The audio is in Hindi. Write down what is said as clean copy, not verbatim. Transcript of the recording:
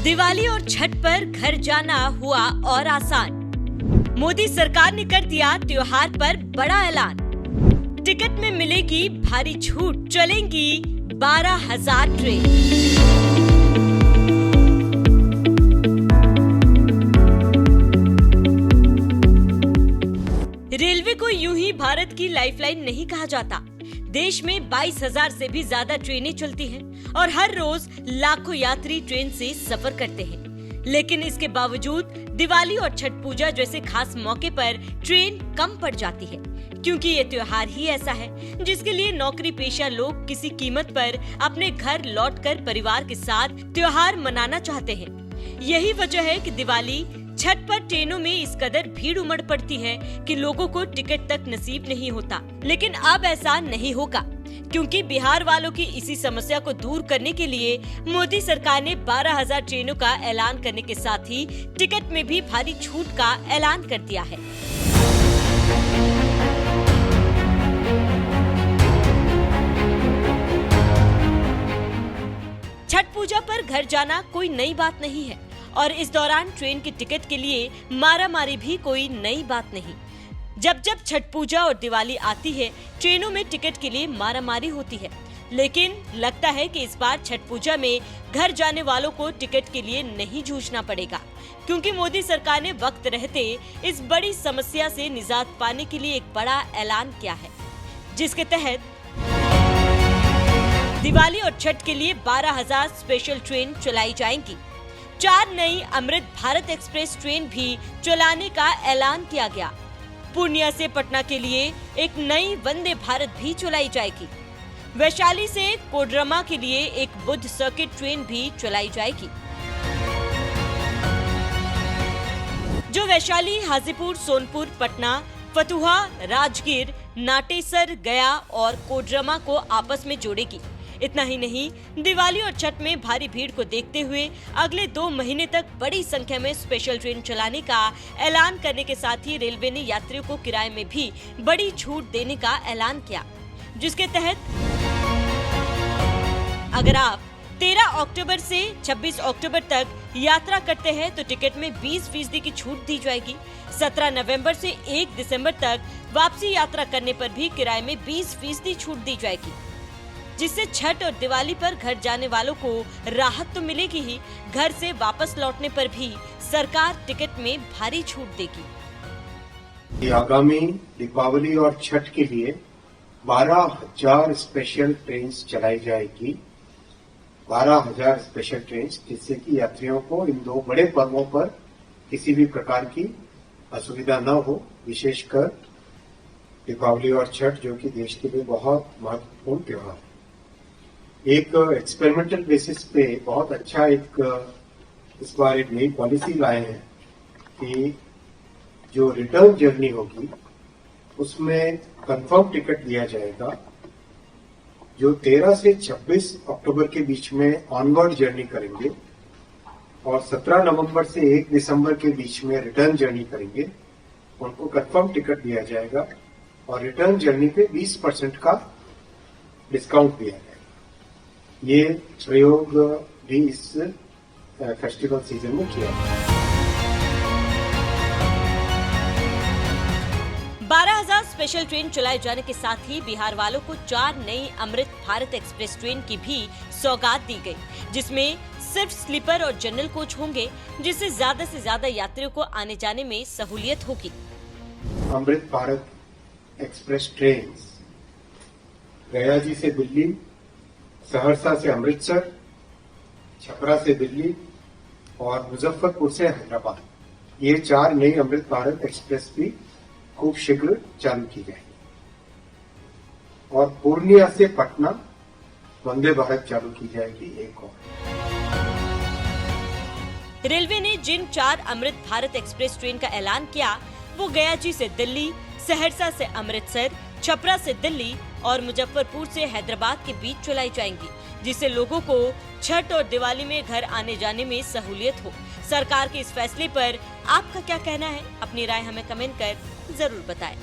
दिवाली और छठ पर घर जाना हुआ और आसान। मोदी सरकार ने कर दिया त्योहार पर बड़ा ऐलान। टिकट में मिलेगी भारी छूट, चलेंगी 12,000 ट्रेन। रेलवे को यूं ही भारत की लाइफलाइन नहीं कहा जाता। देश में 22,000 से भी ज्यादा ट्रेनें चलती हैं और हर रोज लाखों यात्री ट्रेन से सफर करते हैं। लेकिन इसके बावजूद दिवाली और छठ पूजा जैसे खास मौके पर ट्रेन कम पड़ जाती है, क्योंकि ये त्योहार ही ऐसा है जिसके लिए नौकरी पेशा लोग किसी कीमत पर अपने घर लौटकर परिवार के साथ त्योहार मनाना चाहते हैं। यही वजह है कि दिवाली छठ पर ट्रेनों में इस कदर भीड़ उमड़ पड़ती है कि लोगों को टिकट तक नसीब नहीं होता। लेकिन अब ऐसा नहीं होगा, क्योंकि बिहार वालों की इसी समस्या को दूर करने के लिए मोदी सरकार ने 12,000 ट्रेनों का ऐलान करने के साथ ही टिकट में भी भारी छूट का ऐलान कर दिया है। छठ पूजा पर घर जाना कोई नई बात नहीं है और इस दौरान ट्रेन की टिकट के लिए मारामारी भी कोई नई बात नहीं। जब छठ पूजा और दिवाली आती है, ट्रेनों में टिकट के लिए मारामारी होती है। लेकिन लगता है कि इस बार छठ पूजा में घर जाने वालों को टिकट के लिए नहीं जूझना पड़ेगा, क्योंकि मोदी सरकार ने वक्त रहते इस बड़ी समस्या से निजात पाने के लिए एक बड़ा ऐलान किया है, जिसके तहत दिवाली और छठ के लिए 12,000 स्पेशल ट्रेन चलाई जाएंगी। 4 नई अमृत भारत एक्सप्रेस ट्रेन भी चलाने का ऐलान किया गया। पूर्णिया से पटना के लिए एक नई वंदे भारत भी चलाई जाएगी। वैशाली से कोडरमा के लिए एक बुध सर्किट ट्रेन भी चलाई जाएगी, जो वैशाली, हाजीपुर, सोनपुर, पटना, फतुहा, राजगीर, नाटेसर, गया और कोडरमा को आपस में जोड़ेगी। इतना ही नहीं, दिवाली और छठ में भारी भीड़ को देखते हुए अगले 2 महीने तक बड़ी संख्या में स्पेशल ट्रेन चलाने का ऐलान करने के साथ ही रेलवे ने यात्रियों को किराए में भी बड़ी छूट देने का ऐलान किया, जिसके तहत अगर आप 13 अक्टूबर से 26 अक्टूबर तक यात्रा करते हैं तो टिकट में 20% की छूट दी जाएगी। 17 नवंबर से 1 दिसंबर तक वापसी यात्रा करने पर भी किराए में 20% छूट दी जाएगी, जिससे छठ और दिवाली पर घर जाने वालों को राहत तो मिलेगी ही, घर से वापस लौटने पर भी सरकार टिकट में भारी छूट देगी। आगामी दीपावली और छठ के लिए 12,000 स्पेशल ट्रेन चलाई जाएगी। 12,000 स्पेशल ट्रेन, जिससे कि यात्रियों को इन 2 बड़े पर्वों पर किसी भी प्रकार की असुविधा न हो, विशेषकर दीपावली और छठ, जो कि देश के लिए बहुत महत्वपूर्ण त्योहार है। एक एक्सपेरिमेंटल बेसिस पे बहुत अच्छा इस बार एक नई पॉलिसी लाए हैं कि जो रिटर्न जर्नी होगी उसमें कंफर्म टिकट दिया जाएगा, जो 13 से 26 अक्टूबर के बीच में ऑनवर्ड जर्नी करेंगे और 17 नवंबर से 1 दिसंबर के बीच में रिटर्न जर्नी करेंगे, उनको कंफर्म टिकट दिया जाएगा और रिटर्न जर्नी पे 20% का डिस्काउंट दिया जाएगा। ये प्रयोग भी इस फेस्टिवल सीजन में किया है। 12,000 स्पेशल ट्रेन चलाए जाने के साथ ही बिहार वालों को 4 नई अमृत भारत एक्सप्रेस ट्रेन की भी सौगात दी गई, जिसमें सिर्फ स्लीपर और जनरल कोच होंगे, जिससे ज्यादा से ज्यादा यात्रियों को आने जाने में सहूलियत होगी। अमृत भारत एक्सप्रेस ट्रेन गया जी से दिल्ली, सहरसा से अमृतसर, छपरा से दिल्ली और मुजफ्फरपुर से हैदराबाद, ये 4 नई अमृत भारत एक्सप्रेस भी खूब शीघ्र चालू की जाएगी। और पूर्णिया से पटना वंदे भारत चालू की जाएगी एक और। रेलवे ने जिन 4 अमृत भारत एक्सप्रेस ट्रेन का ऐलान किया, वो गया जी से दिल्ली, सहरसा से अमृतसर, छपरा से दिल्ली और मुजफ्फरपुर से हैदराबाद के बीच चलाई जाएंगी, जिससे लोगों को छठ और दिवाली में घर आने जाने में सहूलियत हो। सरकार के इस फैसले पर आपका क्या कहना है? अपनी राय हमें कमेंट कर जरूर बताएं।